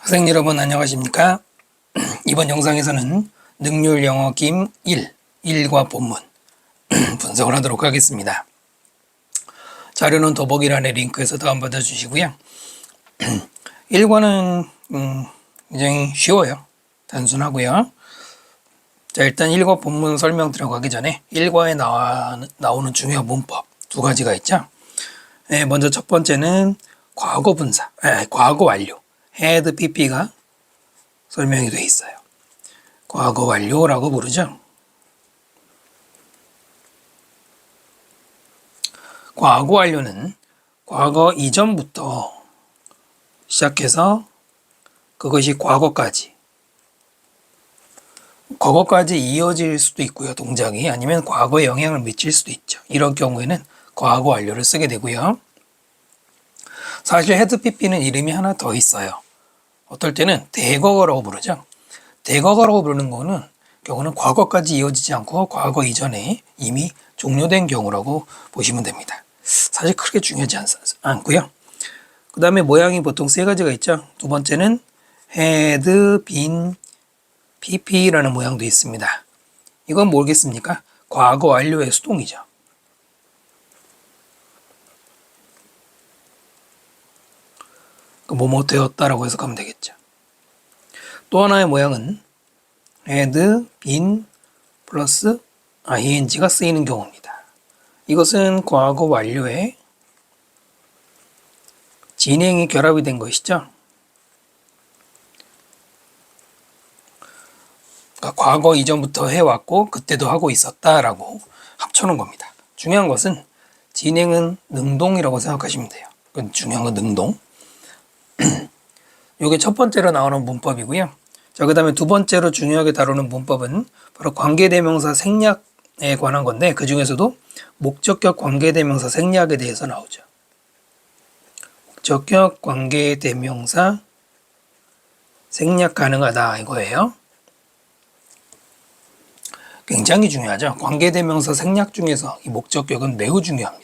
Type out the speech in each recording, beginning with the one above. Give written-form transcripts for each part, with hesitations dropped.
학생 여러분 안녕하십니까? 이번 영상에서는 능률 영어 김 1과 본문 분석을 하도록 하겠습니다. 자료는 더보기란의 링크에서 다운받아 주시고요. 1과는 굉장히 쉬워요. 단순하고요. 자, 일단 1과 본문 설명 들어가기 전에 1과에 나오는 중요한 문법 두 가지가 있죠. 네, 먼저 첫 번째는 과거 분사, 과거 완료. had pp가 설명이 되어 있어요. 과거 완료라고 부르죠. 과거 완료는 과거 이전부터 시작해서 그것이 과거까지 이어질 수도 있고요. 동작이 아니면 과거에 영향을 미칠 수도 있죠. 이런 경우에는 과거 완료를 쓰게 되고요. 사실 had pp는 이름이 하나 더 있어요. 어떨 때는 대과거라고 부르죠. 대과거라고 부르는 경우는 과거까지 이어지지 않고 과거 이전에 이미 종료된 경우라고 보시면 됩니다. 사실 크게 중요하지 않고요. 그 다음에 모양이 보통 세 가지가 있죠. 두 번째는 had been pp라는 모양도 있습니다. 이건 뭐겠습니까? 과거 완료의 수동이죠. 뭐뭐 되었다라고 해석하면 되겠죠. 또 하나의 모양은 had been 플러스 ing가 쓰이는 경우입니다. 이것은 과거 완료에 진행이 결합이 된 것이죠. 그러니까 과거 이전부터 해왔고 그때도 하고 있었다라고 합쳐놓은 겁니다. 중요한 것은 진행은 능동이라고 생각하시면 돼요. 중요한 건 능동. 이게 첫 번째로 나오는 문법이고요. 자, 그 다음에 두 번째로 중요하게 다루는 문법은 바로 관계대명사 생략에 관한 건데 그 중에서도 목적격 관계대명사 생략에 대해서 나오죠. 목적격 관계대명사 생략 가능하다 이거예요. 굉장히 중요하죠. 관계대명사 생략 중에서 이 목적격은 매우 중요합니다.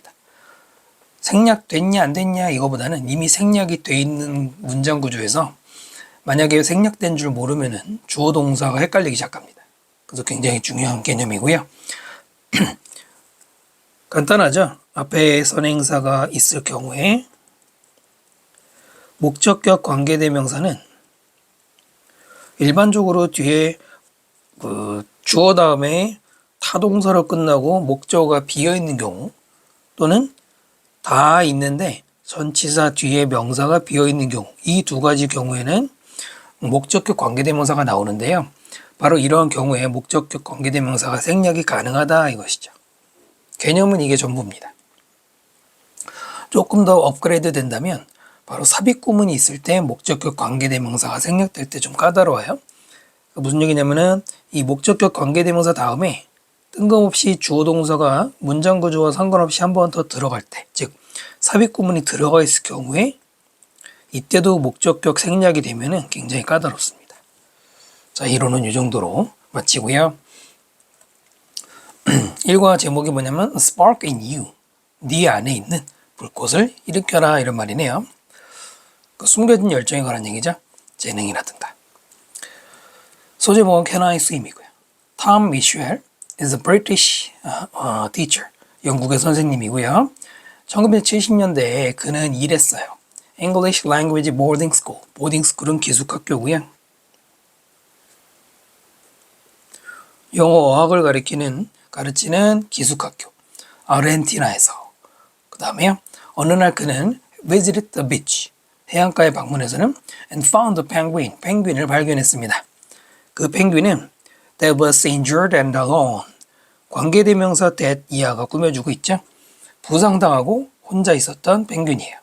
생략됐냐 안 됐냐 이거보다는 이미 생략이 돼 있는 문장 구조에서 만약에 생략된 줄 모르면은 주어 동사가 헷갈리기 시작합니다. 그래서 굉장히 중요한 개념이고요. 간단하죠. 앞에 선행사가 있을 경우에 목적격 관계대명사는 일반적으로 뒤에 주어 다음에 타동사로 끝나고 목적어가 비어있는 경우 또는 다 있는데 전치사 뒤에 명사가 비어있는 경우 이 두 가지 경우에는 목적격 관계대명사가 나오는데요. 바로 이러한 경우에 목적격 관계대명사가 생략이 가능하다 이것이죠. 개념은 이게 전부입니다. 조금 더 업그레이드 된다면 바로 삽입구문이 있을 때 목적격 관계대명사가 생략될 때 좀 까다로워요. 무슨 얘기냐면은 이 목적격 관계대명사 다음에 뜬금없이 주어 동사가 문장 구조와 상관없이 한 번 더 들어갈 때, 즉 삽입구문이 들어가 있을 경우에 이때도 목적격 생략이 되면은 굉장히 까다롭습니다. 자, 이론은 이 정도로 마치고요. 1과 제목이 뭐냐면 Spark in you, 네 안에 있는 불꽃을 일으켜라 이런 말이네요. 숨겨진 열정에 관한 얘기죠. 재능이라든가. 소재 제목은 Can I Swim이고요. Tom Mitchell is a British teacher. 영국의 선생님이고요. 1970년대에 그는 일했어요. English Language Boarding School. 보딩 스쿨은 기숙학교고요. 영어 어학을 가르치는 기숙학교. 아르헨티나에서. 그 다음에요. 어느 날 그는 visited the beach. 해안가에 방문해서는 and found a penguin. 펭귄을 발견했습니다. 그 펭귄은 that was injured and alone. 관계대명사 that 이하가 꾸며주고 있죠. 부상당하고 혼자 있었던 펭귄이에요.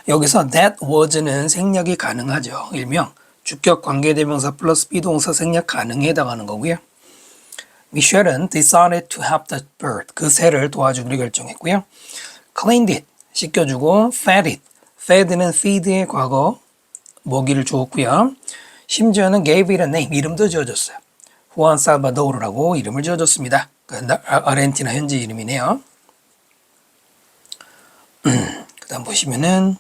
여기서 that was는 생략이 가능하죠. 일명 주격 관계대명사 플러스 비동사 생략 가능에 해당하는 거고요. 미셸은 decided to help the bird. 그 새를 도와주기로 결정했고요. cleaned it. 씻겨주고 fed it. fed는 feed의 과거 먹이를 주었고요. 심지어는 gave it a name. 이름도 지어줬어요. 후안 살바도르라고 이름을 지어줬습니다. 아르헨티나 현지 이름이네요. 그 다음 보시면은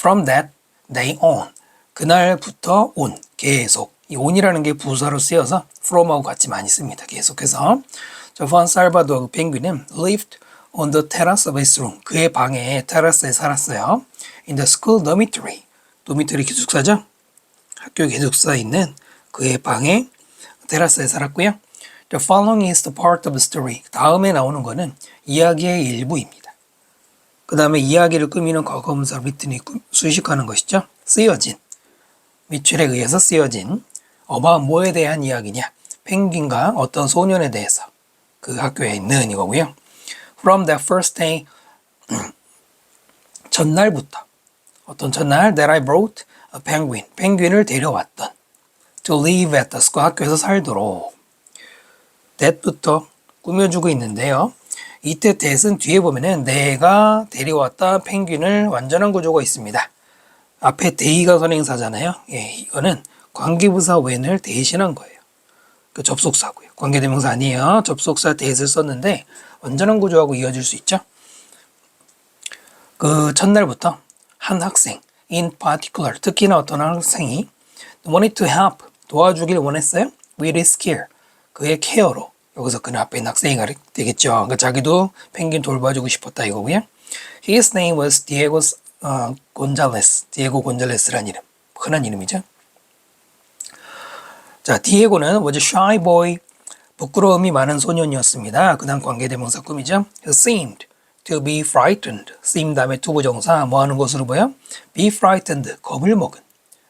From that, day on. 그날부터 on. 계속. 이 on이라는 게 부사로 쓰여서 from하고 같이 많이 씁니다. 계속해서. 자, 후안 살바도르 펭귄은 lived on the terrace of his room. 그의 방에 테라스에 살았어요. In the school dormitory. 도미토리 기숙사죠. 학교 기숙사에 있는 그의 방에 테라스에 살았고요. The following is the part of the story. 다음에 나오는 거는 이야기의 일부입니다. 그 다음에 이야기를 꾸미는 과거분사 written이 수식하는 것이죠. 쓰여진. 미출에 의해서 쓰여진. 어바 뭐에 대한 이야기냐. 펭귄과 어떤 소년에 대해서 그 학교에 있는 이거고요. From that first day. 전날부터. 어떤 첫날 that I brought a penguin. 펭귄을 데려왔던. To live at the school. 학교에서 살도록. that부터 꾸며주고 있는데요. 이때 that은 뒤에 보면은 내가 데려왔다 펭귄을 완전한 구조가 있습니다. 앞에 they가 선행사잖아요. 예, 이거는 관계부사 when을 대신한 거예요. 그 접속사고요. 관계대명사 아니에요. 접속사 that을 썼는데 완전한 구조하고 이어질 수 있죠. 그 첫날부터 한 학생, in particular, 특히나 어떤 학생이 wanted to help, 도와주길 원했어요. with his care, 그의 케어로. 여기서 그는 앞에 있는 학생이 되겠죠. 그러니까 자기도 펭귄 돌봐주고 싶었다 이거고요. His name was Diego Gonzalez. 디에고 곤잘레스라는 이름. 흔한 이름이죠. 자, 디에고는 was a shy boy. 부끄러움이 많은 소년이었습니다. 그 다음 관계대명사 꾸미죠. He seemed to be frightened. seem 다음에 투부정사 뭐 하는 것으로 보여? be frightened. 겁을 먹은.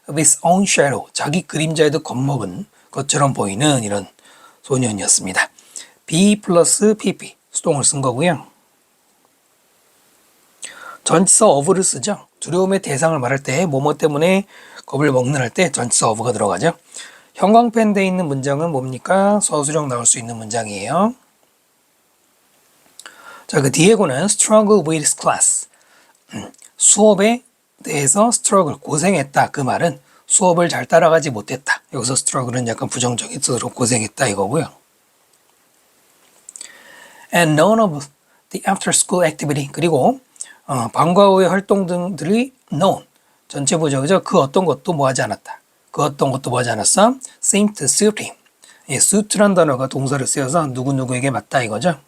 of his own shadow. 자기 그림자에도 겁먹은 것처럼 보이는 이런 소년이었습니다. be 플러스 pp. 수동을 쓴 거고요. 전치사 of를 쓰죠. 두려움의 대상을 말할 때 뭐뭐 때문에 겁을 먹는 할 때 전치사 of가 들어가죠. 형광펜 돼 있는 문장은 뭡니까? 서술형 나올 수 있는 문장이에요. 자, 그 디에고는 struggle with his class. 수업에 대해서 struggle, 고생했다. 그 말은 수업을 잘 따라가지 못했다. 여기서 struggle은 약간 부정적인 뜻으로 고생했다 이거고요. And none of the after school activity. 그리고 방과 후의 활동들이 none. 전체 부정이죠. 그 어떤 것도 뭐 하지 않았다. 그 어떤 것도 뭐 하지 않았어? seemed to suit him. 예, suit란 단어가 동사를 쓰여서 누구누구에게 맞다 이거죠.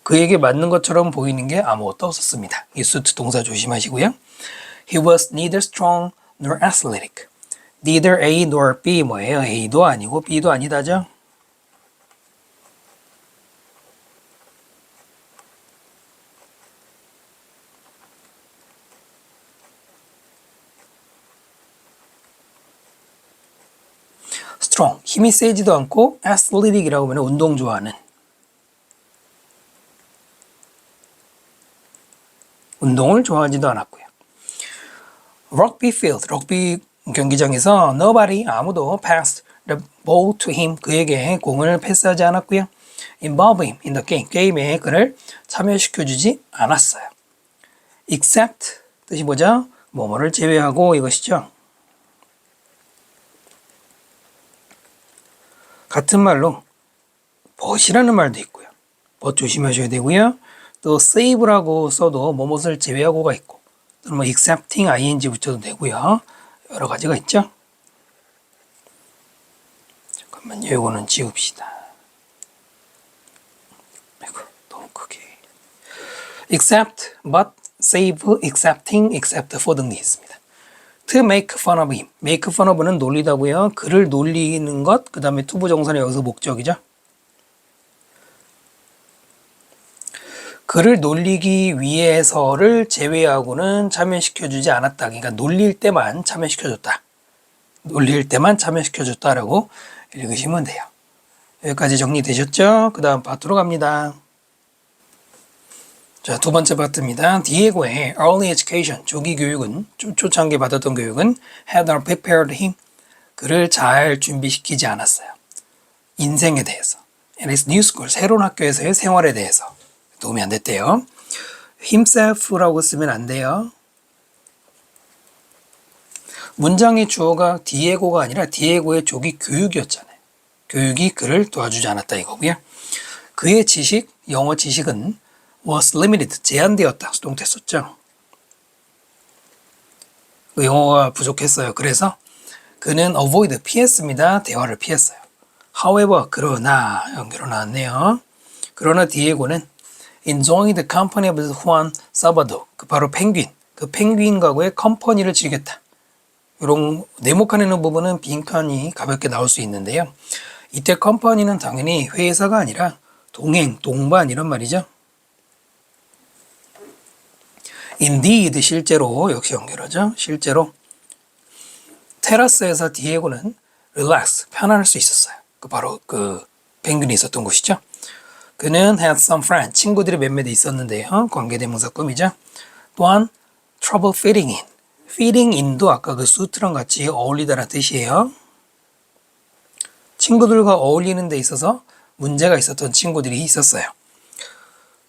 그에게 맞는 것처럼 보이는 게 아무것도 없었습니다. 이 suit 동사 조심하시고요. He was neither strong nor athletic. Neither A nor B 뭐예요? A도 아니고 B도 아니다죠. strong, 힘이 세지도 않고 athletic이라고 하면 운동 좋아하는. 운동을 좋아하지도 않았고요. rugby field, 럭비 경기장에서 nobody, 아무도 passed the ball to him, 그에게 공을 패스하지 않았고요. involve him in the game, 게임에 그를 참여시켜주지 않았어요. except, 뜻이 뭐죠? 뭐뭐를 제외하고 이것이죠. 같은 말로 but이라는 말도 있고요. but 조심하셔야 되고요. 또 save라고 써도 뭐뭇을 제외하고가 있고 또는 뭐 excepting ing 붙여도 되고요. 여러 가지가 있죠. 잠깐만요. 이거는 지웁시다. 아이고, 너무 크게. except, but, save, excepting, except for 등이 있습니다. to make fun of him. make fun of는 놀리다고요. 그를 놀리는 것, 그 다음에 투부정사는 여기서 목적이죠. 그를 놀리기 위해서를 제외하고는 참여시켜주지 않았다. 그러니까 놀릴 때만 참여시켜줬다. 놀릴 때만 참여시켜줬다라고 읽으시면 돼요. 여기까지 정리되셨죠? 그 다음 파트로 갑니다. 자, 두 번째 파트입니다. 디에고의 early education, 조기 교육은, 초창기 받았던 교육은 had not prepared him, 그를 잘 준비시키지 않았어요. 인생에 대해서. And his new school, 새로운 학교에서의 생활에 대해서 도움이 안 됐대요. himself라고 쓰면 안 돼요. 문장의 주어가 디에고가 아니라 디에고의 조기 교육이었잖아요. 교육이 그를 도와주지 않았다 이거고요. 그의 지식, 영어 지식은 was limited, 제한되었다. 수동태 썼죠. 그 영어가 부족했어요. 그래서 그는 avoid 피했습니다. 대화를 피했어요. However, 그러나 연결로 나왔네요. 그러나 디에고는 enjoying the company of Juan Sabado, 그 바로 펭귄, 그 펭귄과의 컴퍼니를 즐겼다. 이런 네모칸에 부분은 빈칸이 가볍게 나올 수 있는데요. 이때 컴퍼니는 당연히 회사가 아니라 동행, 동반 이런 말이죠. Indeed, 실제로 역시 연결하죠. 실제로 테라스에서 디에고는 relax, 편안할 수 있었어요. 그 바로 그 펭귄이 있었던 곳이죠. 그는 had some friends, 친구들이 몇몇 있었는데요. 관계대명사 꾸미죠. 또한 trouble fitting in, fitting in도 아까 그 suit랑 같이 어울리다라는 뜻이에요. 친구들과 어울리는 데 있어서 문제가 있었던 친구들이 있었어요.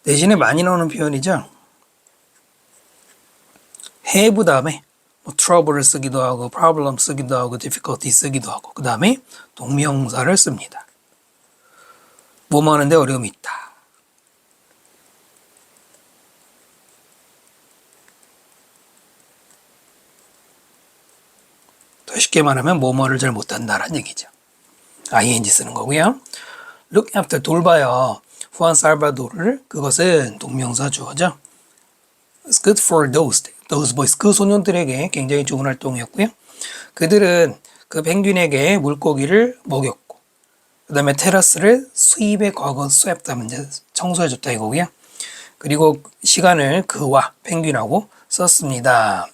대신에 많이 나오는 표현이죠. have 다음에 뭐 trouble을 쓰기도 하고 problem 쓰기도 하고 difficulty 쓰기도 하고 그 다음에 동명사를 씁니다. 뭐뭐 하는데 어려움이 있다. 더 쉽게 말하면 뭐뭐를 잘 못한다라는 얘기죠. ing 쓰는 거고요. look after 돌봐요. 후안 살바도르를 그것은 동명사 주어죠. It's good for those boys. 그 소년들에게 굉장히 좋은 활동이었고요. 그들은 그 펭귄에게 물고기를 먹였고 그 다음에 테라스를 sweep의 과거 swept 이제 청소해줬다 이거고요. 그리고 시간을 그와 펭귄하고 썼습니다.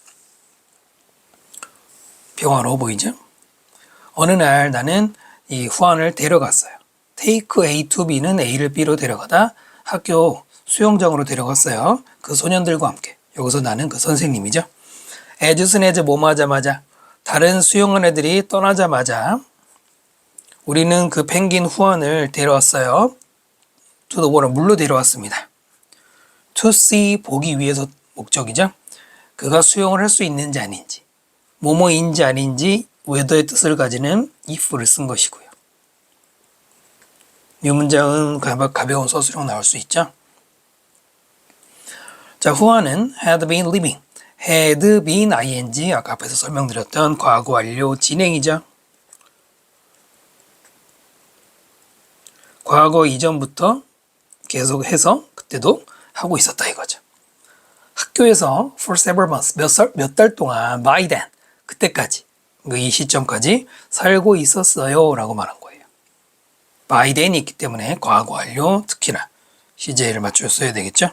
평화로워 보이죠? 어느 날 나는 이 후안을 데려갔어요. Take A to B는 A를 B로 데려가다 학교 수영장으로 데려갔어요. 그 소년들과 함께. 여기서 나는 그 선생님이죠. as 뭐뭐 하자마자 다른 수영한 애들이 떠나자마자 우리는 그 펭귄 후안을 데려왔어요. to the water, 물로 데려왔습니다. to see, 보기 위해서 목적이죠. 그가 수영을 할 수 있는지 아닌지, 뭐뭐인지 아닌지 whether의 뜻을 가지는 if를 쓴 것이고요. 이 문장은 가벼운 서술형 나올 수 있죠. 자, 후안은 had been living, had been ing, 아까 앞에서 설명드렸던 과거 완료 진행이죠. 과거 이전부터 계속해서 그때도 하고 있었다 이거죠. 학교에서 for several months, 몇 달 동안 by then, 그때까지, 이 시점까지 살고 있었어요 라고 말한 거예요. by then이 있기 때문에 과거 완료, 특히나 CJ를 맞춰 써야 되겠죠.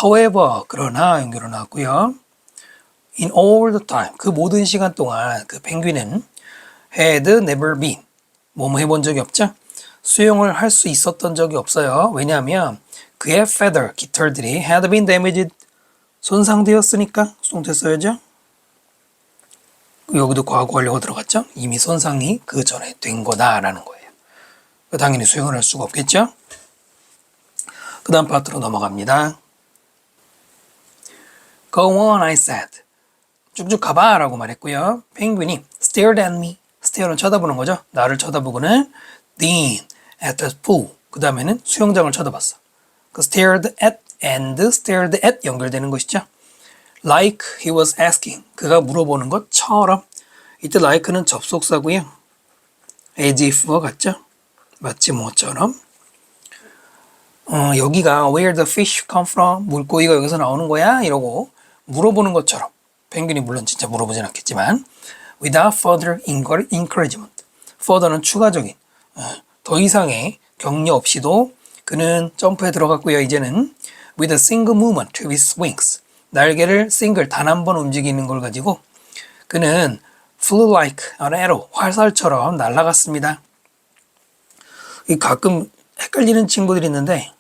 however, 그러나 연결로 나왔고요. in all the time, 그 모든 시간 동안 그 펭귄은 had never been, 뭐뭐 해본 적이 없죠. 수영을 할 수 있었던 적이 없어요. 왜냐하면 그의 feather, 깃털들이 had been damaged, 손상되었으니까 수동태 써야죠. 여기도 과거 완료가 들어갔죠. 이미 손상이 그 전에 된 거다라는 거예요. 당연히 수영을 할 수가 없겠죠. 그 다음 파트로 넘어갑니다. Go on, I said. 쭉쭉 가봐 라고 말했고요. 펭귄이 stared at me. stare는 쳐다보는 거죠. 나를 쳐다보고는 then at the pool. 그 다음에는 수영장을 쳐다봤어. 그 stared at and stared at 연결되는 것이죠. Like he was asking. 그가 물어보는 것처럼. 이때 like는 접속사고요. as if와 같죠. 마치 뭐처럼. 여기가 where the fish come from? 물고기가 여기서 나오는 거야? 이러고 물어보는 것처럼. 펭귄이 물론 진짜 물어보진 않겠지만 without further encouragement. further는 추가적인 더 이상의 격려 없이도 그는 점프에 들어갔고요. 이제는 with a single movement to his wings. 날개를 싱글 단 한 번 움직이는 걸 가지고 그는 flew like an arrow. 활살처럼 날아갔습니다. 가끔 헷갈리는 친구들이 있는데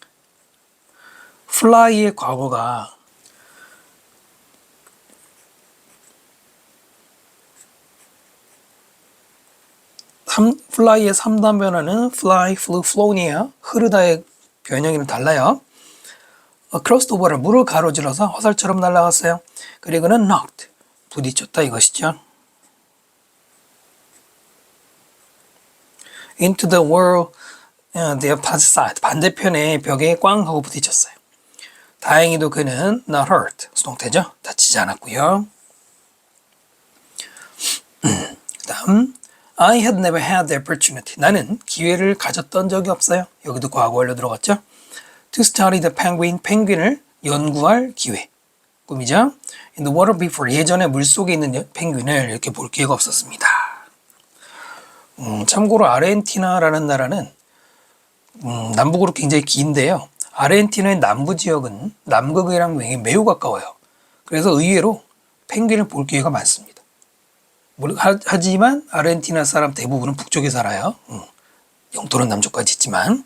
fly의 과거가 fly의 3단 변화는 fly, flew, flown이에요. 흐르다의 변형이랑 달라요. across the water, 물을 가로질러서 화살처럼 날아갔어요. 그리고는 knocked, 부딪혔다 이것이죠. into the world, the opposite side, 반대편의 벽에 꽝 하고 부딪혔어요. 다행히도 그는 not hurt, 수동태죠. 다치지 않았고요. 다음 I had never had the opportunity. 나는 기회를 가졌던 적이 없어요. 여기도 과거 완료 들어갔죠? To study the penguin. 펭귄을 연구할 기회. 꿈이죠? In the water before. 예전에 물속에 있는 펭귄을 이렇게 볼 기회가 없었습니다. 참고로 아르헨티나라는 나라는 남북으로 굉장히 긴데요. 아르헨티나의 남부 지역은 남극이랑 매우 가까워요. 그래서 의외로 펭귄을 볼 기회가 많습니다. 하지만 아르헨티나 사람 대부분은 북쪽에 살아요. 영토는 남쪽까지 있지만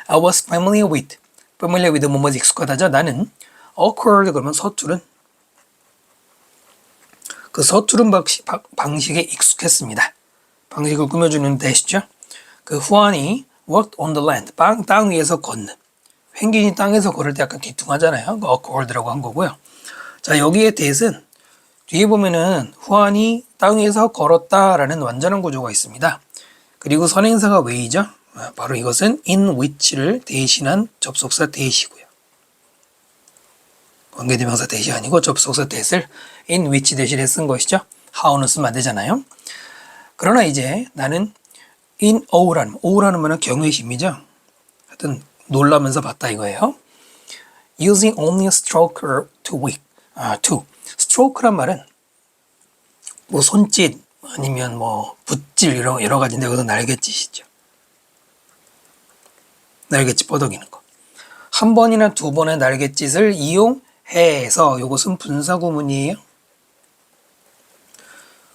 I was familiar with 뭐뭐지 익숙하다죠. 나는 awkward 그러면 서투른 그 서투른 방식에 익숙했습니다. 방식을 꾸며주는 대시죠. 그 후안이 worked on the land 땅 위에서 걷는 펭귄이 땅에서 걸을 때 약간 뒤뚱하잖아요. 그 awkward라고 한 거고요. 자 여기에 대신 뒤에 보면은 후안이 땅 위에서 걸었다라는 완전한 구조가 있습니다. 그리고 선행사가 way죠. 바로 이것은 in which를 대신한 접속사 대시고요. 관계대명사 대시 아니고 접속사 대시를 in which 대신에 쓴 것이죠. how는 쓰면 안 되잖아요. 그러나 이제 나는 in O라는 말은 경외심이죠. 하여튼 놀라면서 봤다 이거예요. Using only a stroke to. stroke란 말은 뭐 손짓 아니면 뭐 붓질 이런 여러 가지인데 여기서 날갯짓이죠. 날갯짓 뻗어기는 거. 한 번이나 두 번의 날갯짓을 이용해서 이것은 분사구문이에요.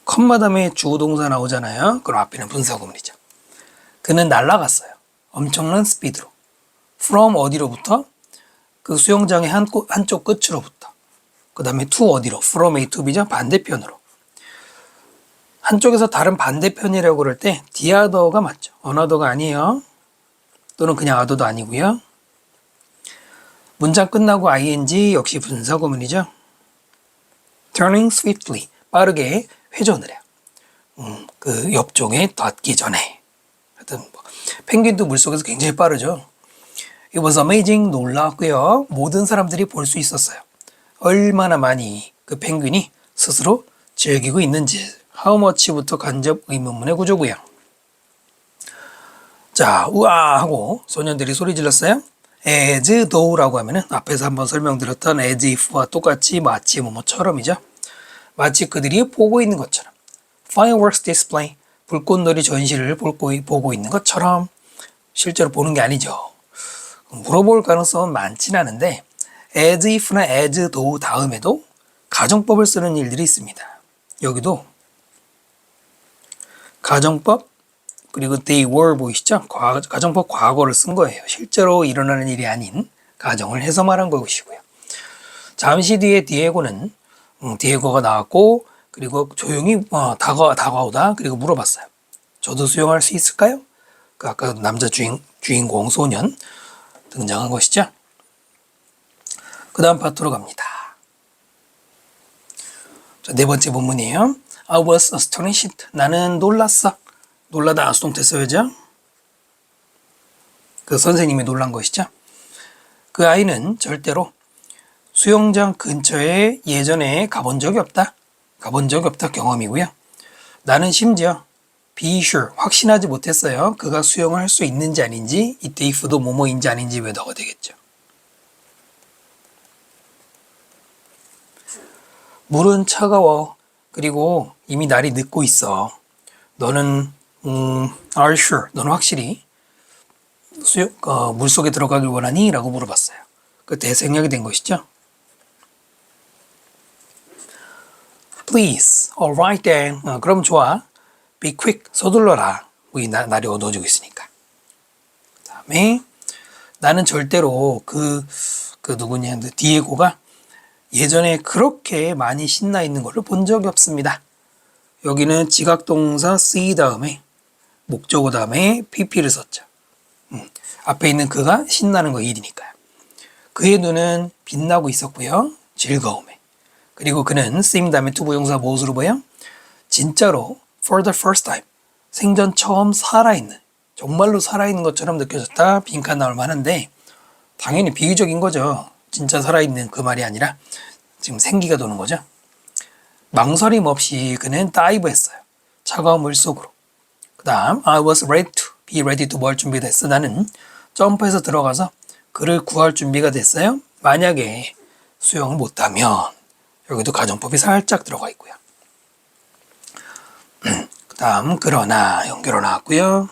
컴마 다음에 주어동사 나오잖아요. 그럼 앞에는 분사구문이죠. 그는 날아갔어요. 엄청난 스피드로. from 어디로부터? 그 수영장의 한쪽 끝으로부터. 그 다음에 to 어디로? from A to B죠. 반대편으로. 한쪽에서 다른 반대편이라고 그럴 때 the other가 맞죠. another가 아니에요. 또는 그냥 other도 아니고요. 문장 끝나고 ing 역시 분사구문이죠. turning swiftly 빠르게 회전을 해요. 그 옆쪽에 닿기 전에. 하여튼 뭐, 펭귄도 물속에서 굉장히 빠르죠. It was amazing 놀라웠고요. 모든 사람들이 볼 수 있었어요. 얼마나 많이 그 펭귄이 스스로 즐기고 있는지. How much부터 간접 의문문의 구조고요. 자, 우와 하고 소년들이 소리 질렀어요. as though라고 하면은 앞에서 한번 설명드렸던 as if와 똑같이 마치 뭐뭐처럼이죠. 마치 그들이 보고 있는 것처럼. Fireworks display 불꽃놀이 전시를 보고 있는 것처럼 실제로 보는 게 아니죠. 물어볼 가능성은 많진 않은데 as if나 as though 다음에도 가정법을 쓰는 일들이 있습니다. 여기도 가정법 그리고 they were 보이시죠? 가정법 과거를 쓴 거예요. 실제로 일어나는 일이 아닌 가정을 해서 말한 것이고요. 잠시 뒤에 디에고가 나왔고 그리고 조용히 다가오다 그리고 물어봤어요. 저도 수영할 수 있을까요? 그 아까 남자 주인공 소년 등장한 것이죠. 그 다음 파트로 갑니다. 자, 네 번째 본문이에요. I was astonished. 나는 놀랐어. 놀라다 수동태 써야죠. 그 선생님이 놀란 것이죠. 그 아이는 절대로 수영장 근처에 예전에 가본 적이 없다 경험이고요. 나는 심지어 be sure 확신하지 못했어요. 그가 수영을 할 수 있는지 아닌지 이때 if도 뭐뭐인지 아닌지 whether가 되겠죠. 물은 차가워. 그리고 이미 날이 늦고 있어. 너는 are sure 너는 확실히 물속에 들어가길 원하니? 라고 물어봤어요. 그때 생략이 된 것이죠. Please, alright then. 그럼 좋아. Be quick, 서둘러라. 우리 날이 어두워지고 있으니까. 그 다음에 나는 절대로 그 누구냐, 디에고가 예전에 그렇게 많이 신나 있는 걸 본 적이 없습니다. 여기는 지각동사 see 다음에 목적어 다음에 pp를 썼죠. 앞에 있는 그가 신나는 거 일이니까요. 그의 눈은 빛나고 있었고요. 즐거움에. 그리고 그는 seem 다음에 to 부정사 무엇으로 보여? 진짜로 for the first time 생전 처음 살아있는 정말로 살아있는 것처럼 느껴졌다. 빈칸 나올 만한데 당연히 비유적인 거죠. 진짜 살아있는 그 말이 아니라 지금 생기가 도는 거죠. 망설임 없이 그는 다이브 했어요. 차가운 물 속으로. 그 다음 I was ready to, be ready to 뭘 준비됐어? 나는 점프해서 들어가서 그를 구할 준비가 됐어요. 만약에 수영을 못하면 여기도 가정법이 살짝 들어가 있고요. 그 다음 그러나 연결어 나왔고요.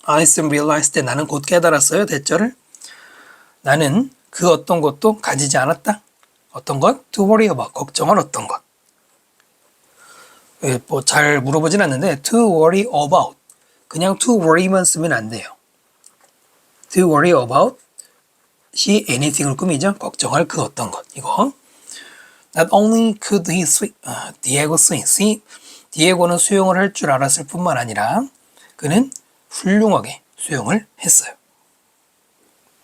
I soon realized that 나는 곧 깨달았어요. 대절을. 나는 그 어떤 것도 가지지 않았다. 어떤 것? To worry about. 걱정할 어떤 것. 뭐 잘 물어보진 않는데 to worry about. 그냥 to worry만 쓰면 안 돼요. To worry about 시 anything을 꾸미죠. 걱정할 그 어떤 것. 이거. Not only could he swim, Diego swim. 디에고는 수영을 할 줄 알았을 뿐만 아니라 그는 훌륭하게 수영을 했어요.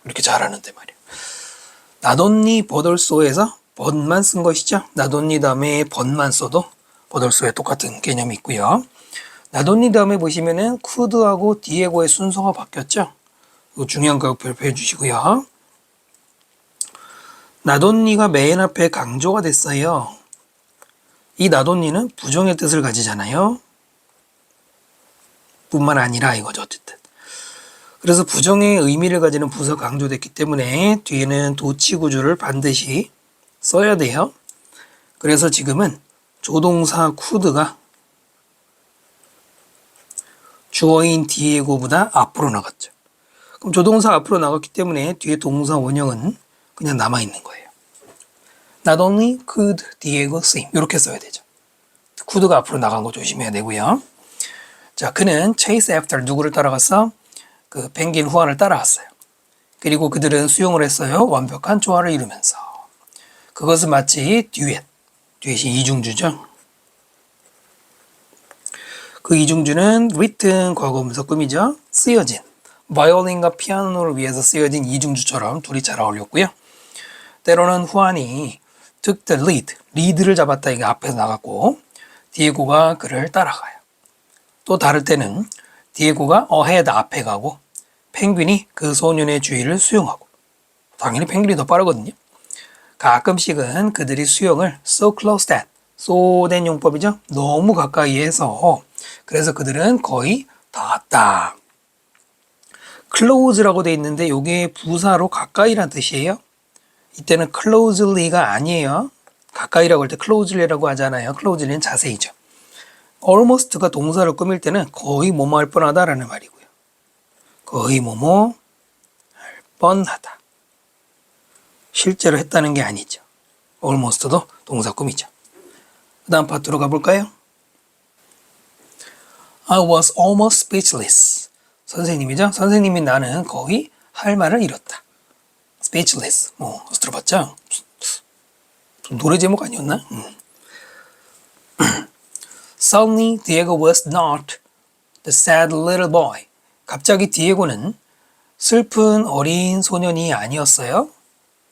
이렇게 잘하는데 말이에요. Not only but also에서 but만 쓴 것이죠. Not only 다음에 but만 써도 but also에 똑같은 개념이 있고요. Not only 다음에 보시면은 could하고 디에고의 순서가 바뀌었죠. 이거 중요한 거 발표해 주시고요. Not only가 맨 앞에 강조가 됐어요. 이 not only는 부정의 뜻을 가지잖아요. 뿐만 아니라 이거죠. 어쨌든. 그래서 부정의 의미를 가지는 부사 강조됐기 때문에 뒤에는 도치 구조를 반드시 써야 돼요. 그래서 지금은 조동사 could가 주어인 디에고보다 앞으로 나갔죠. 그럼 조동사 앞으로 나갔기 때문에 뒤에 동사 원형은 그냥 남아있는 거예요. Not only could Diego swim. 이렇게 써야 되죠. could가 앞으로 나간 거 조심해야 되고요. 자, 그는 chase after 누구를 따라갔어? 그 펭귄 후안을 따라갔어요. 그리고 그들은 수영을 했어요. 완벽한 조화를 이루면서. 그것은 마치 듀엣이 이중주죠. 그 이중주는 written 과거분사 꾸미죠. 쓰여진 바이올린과 피아노를 위해서 쓰여진 이중주처럼 둘이 잘 어울렸고요. 때로는 후안이 took the lead, 리드를 잡았다 이게 앞에서 나갔고 디에고가 그를 따라가요. 또 다를 때는 디에고가 ahead 앞에 가고 펭귄이 그 소년의 주위를 수영하고 당연히 펭귄이 더 빠르거든요. 가끔씩은 그들이 수영을 so close that, so that 용법이죠. 너무 가까이 해서 그래서 그들은 거의 다 왔다. close라고 돼 있는데 이게 부사로 가까이란 뜻이에요. 이때는 closely가 아니에요. 가까이라고 할 때 closely라고 하잖아요. closely는 자세히죠. almost가 동사를 꾸밀 때는 거의 뭐뭐 할 뻔하다라는 말이고요. 거의 뭐뭐 할 뻔하다. 실제로 했다는 게 아니죠. almost도 동사 꾸미죠. 그 다음 파트로 가볼까요? I was almost speechless. 선생님이죠. 선생님이 나는 거의 할 말을 잃었다. speechless. 뭐 들어봤죠? 노래 제목 아니었나? Suddenly, Diego was not the sad little boy. 갑자기 디에고는 슬픈 어린 소년이 아니었어요.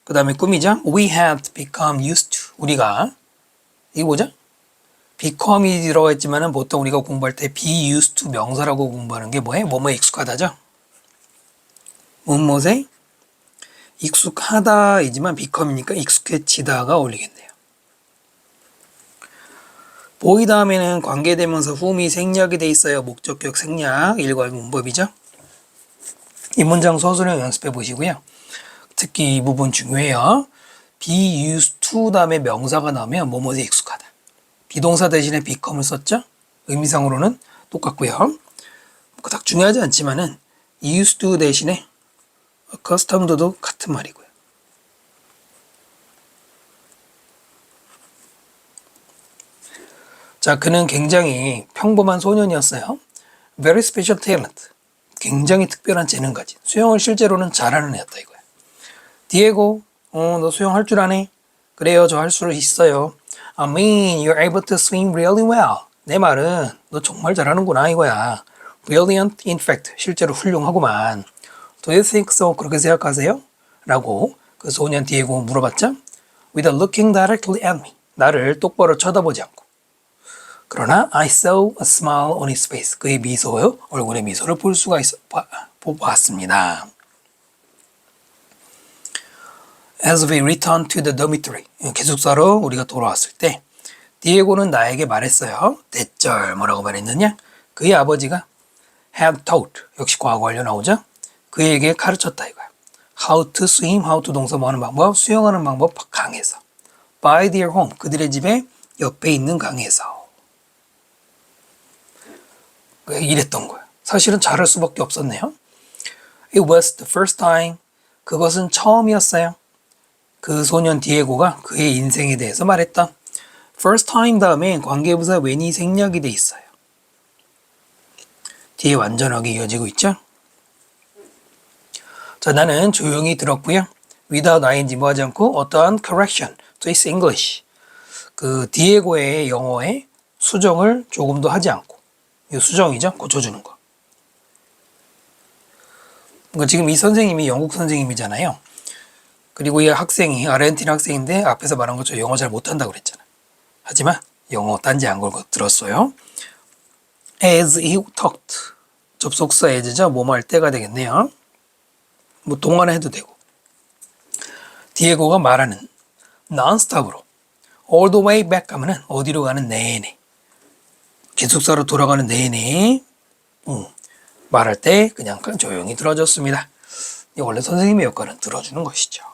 그 다음에 꿈이죠. We had become used to. 우리가 이게 뭐죠? become이 들어가 있지만은 보통 우리가 공부할 때 be used to 명사라고 공부하는 게 뭐예요? 뭐뭐에 익숙하다죠. 무엇에 익숙하다이지만 become이니까 익숙해지다가 어울리겠네요. 보이 다음에는 관계대명사 whom이 생략이 돼 있어요. 목적격 생략 일괄 문법이죠. 이 문장 서술형 연습해 보시고요. 특히 이 부분 중요해요. be used to 다음에 명사가 나오면 뭐뭐에 익숙하다. 비동사 대신에 become을 썼죠. 의미상으로는 똑같고요. 그닥 중요하지 않지만은 used to 대신에 accustomed도 같은 말이고요. 자, 그는 굉장히 평범한 소년이었어요. Very special talent. 굉장히 특별한 재능 가진. 수영을 실제로는 잘하는 애였다 이거야. 디에고, 너 수영할 줄 아네? 그래요, 저 할 수 있어요. I mean, you're able to swim really well. 내 말은 너 정말 잘하는구나 이거야. Brilliant, in fact. 실제로 훌륭하구만. Do you think so? 그렇게 생각하세요? 라고 그 소년 디에고 물어봤죠. Without looking directly at me. 나를 똑바로 쳐다보지 않고. 그러나 I saw a smile on his face. 그의 미소요, 얼굴의 미소를 볼 수가 보았습니다. As we returned to the dormitory. 기숙사로 우리가 돌아왔을 때 디에고는 나에게 말했어요. 대절 뭐라고 말했느냐? 그의 아버지가 had taught, 역시 과거 완료 나오죠? 그에게 가르쳤다 이거야. How to swim, how to 동사 뭐 하는 방법, 수영하는 방법 강에서. By their home, 그들의 집에 옆에 있는 강에서. 이랬던 거야. 사실은 잘할 수밖에 없었네요. It was the first time, 그것은 처음이었어요. 그 소년 디에고가 그의 인생에 대해서 말했다. First time 다음에 관계부사 when이 생략이 돼 있어요. 뒤에 완전하게 이어지고 있죠. 자, 나는 조용히 들었고요. without ing 뭐 하지 않고 어떠한 correction to his English. 그 디에고의 영어에 수정을 조금도 하지 않고. 이 수정이죠. 고쳐주는 거. 그러니까 지금 이 선생님이 영국 선생님이잖아요. 그리고 이 학생이 아르헨티나 학생인데 앞에서 말한 것처럼 영어 잘 못한다고 그랬잖아. 하지만 영어 딴지 안 걸고 들었어요. As he talked. 접속사 as죠. 뭐뭐 할 때가 되겠네요. 뭐 동안에 해도 되고. 디에고가 말하는 non-stop으로 all the way back 하면은 어디로 가는 내내. 기숙사로 돌아가는 내내. 말할 때 그냥 조용히 들어줬습니다. 원래 선생님의 역할은 들어주는 것이죠.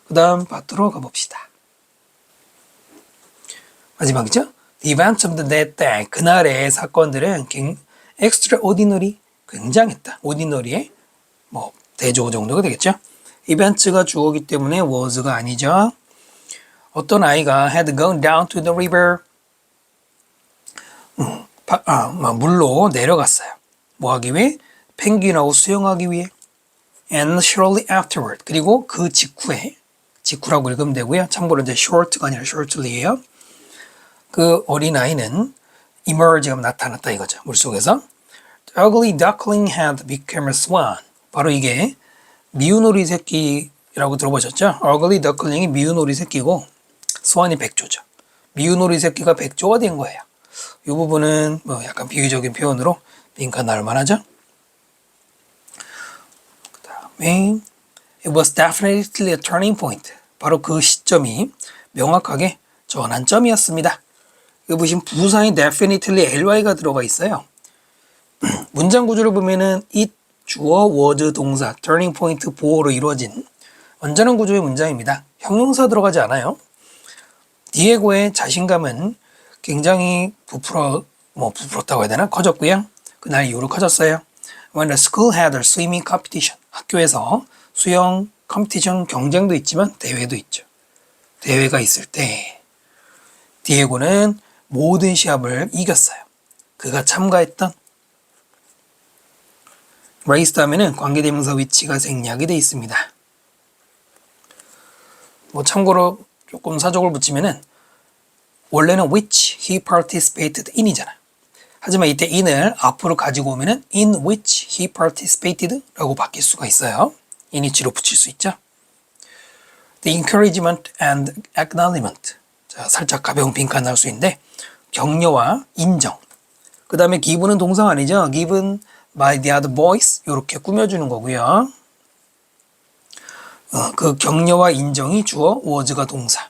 그 다음 파트로 가봅시다. 마지막이죠. The events of that day. 그날의 사건들은 extraordinary, 굉장했다. ordinary의 뭐 대조 정도가 되겠죠. events가 주어기 때문에 was가 아니죠. 어떤 아이가 had gone down to the river. 물로 내려갔어요. 뭐 하기 위해? 펭귄하고 수영하기 위해. And shortly afterward. 그리고 그 직후에, 직후라고 읽으면 되고요. 참고로 이제 short가 아니라 shortly예요. 그 어린아이는 emerge가 나타났다 이거죠. 물속에서. The ugly duckling had become a swan. 바로 이게 미운 오리 새끼라고 들어보셨죠? ugly duckling이 미운 오리 새끼고 swan이 백조죠. 미운 오리 새끼가 백조가 된 거예요. 이 부분은 뭐 약간 비유적인 표현으로 빈칸 나올 만하죠? 그 다음에 It was definitely a turning point. 바로 그 시점이 명확하게 전환점이었습니다. 여기 보시면 부사인 definitely ly가 들어가 있어요. 문장 구조를 보면은 it, 주어, was, 동사, turning point, 보어로 이루어진 완전한 구조의 문장입니다. 형용사 들어가지 않아요. 디에고의 자신감은 굉장히 부풀었다고 해야 되나? 커졌고요. 그날 이후로 커졌어요. When the school had a swimming competition. 학교에서 수영 컴피티션 경쟁도 있지만 대회도 있죠. 대회가 있을 때 디에고는 모든 시합을 이겼어요. 그가 참가했던 race 다음에는 관계대명사 위치가 생략이 되어 있습니다. 뭐 참고로 조금 사족을 붙이면은 원래는 which he participated in이잖아. 하지만 이때 in을 앞으로 가지고 오면은 in which he participated 라고 바뀔 수가 있어요. in이치로 붙일 수 있죠. The encouragement and acknowledgement. 자, 살짝 가벼운 빈칸 나올 수 있는데 격려와 인정. 그 다음에 give는 동사 아니죠. given by the other boys. 이렇게 꾸며주는 거고요. 그 격려와 인정이 주어, was가 동사.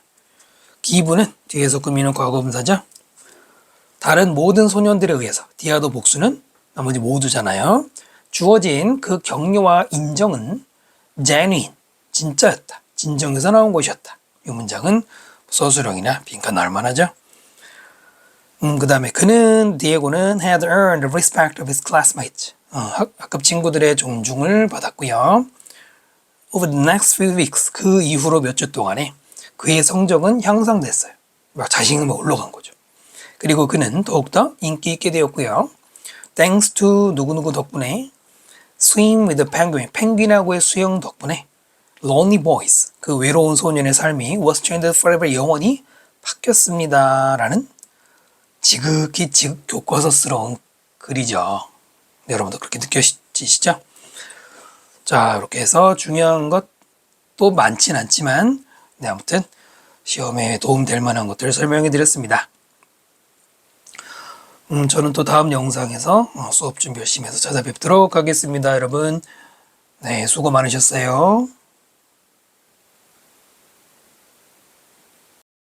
give는 뒤에서 꾸미는 과거분사죠. 다른 모든 소년들에 의해서 디아도 복수는 나머지 모두잖아요. 주어진 그 격려와 인정은 genuine, 진짜였다. 진정에서 나온 것이었다. 이 문장은 서술형이나 빈칸 나올 만하죠. 그 다음에 그는 디에고는 had earned the respect of his classmates. 학급 친구들의 존중을 받았고요. Over the next few weeks, 그 이후로 몇 주 동안에 그의 성적은 향상됐어요. 자신감이 올라간 거죠. 그리고 그는 더욱더 인기 있게 되었고요. Thanks to 누구누구 덕분에 swim with the penguin, 펭귄하고의 수영 덕분에 lonely boys, 그 외로운 소년의 삶이 was changed forever, 영원히 바뀌었습니다. 라는 지극히 교과서스러운 글이죠. 여러분도 그렇게 느껴지시죠? 자, 이렇게 해서 중요한 것도 많진 않지만 아무튼 시험에 도움될 만한 것들을 설명해 드렸습니다. 저는 또 다음 영상에서 수업 준비 열심히 해서 찾아뵙도록 하겠습니다. 여러분, 네, 수고 많으셨어요.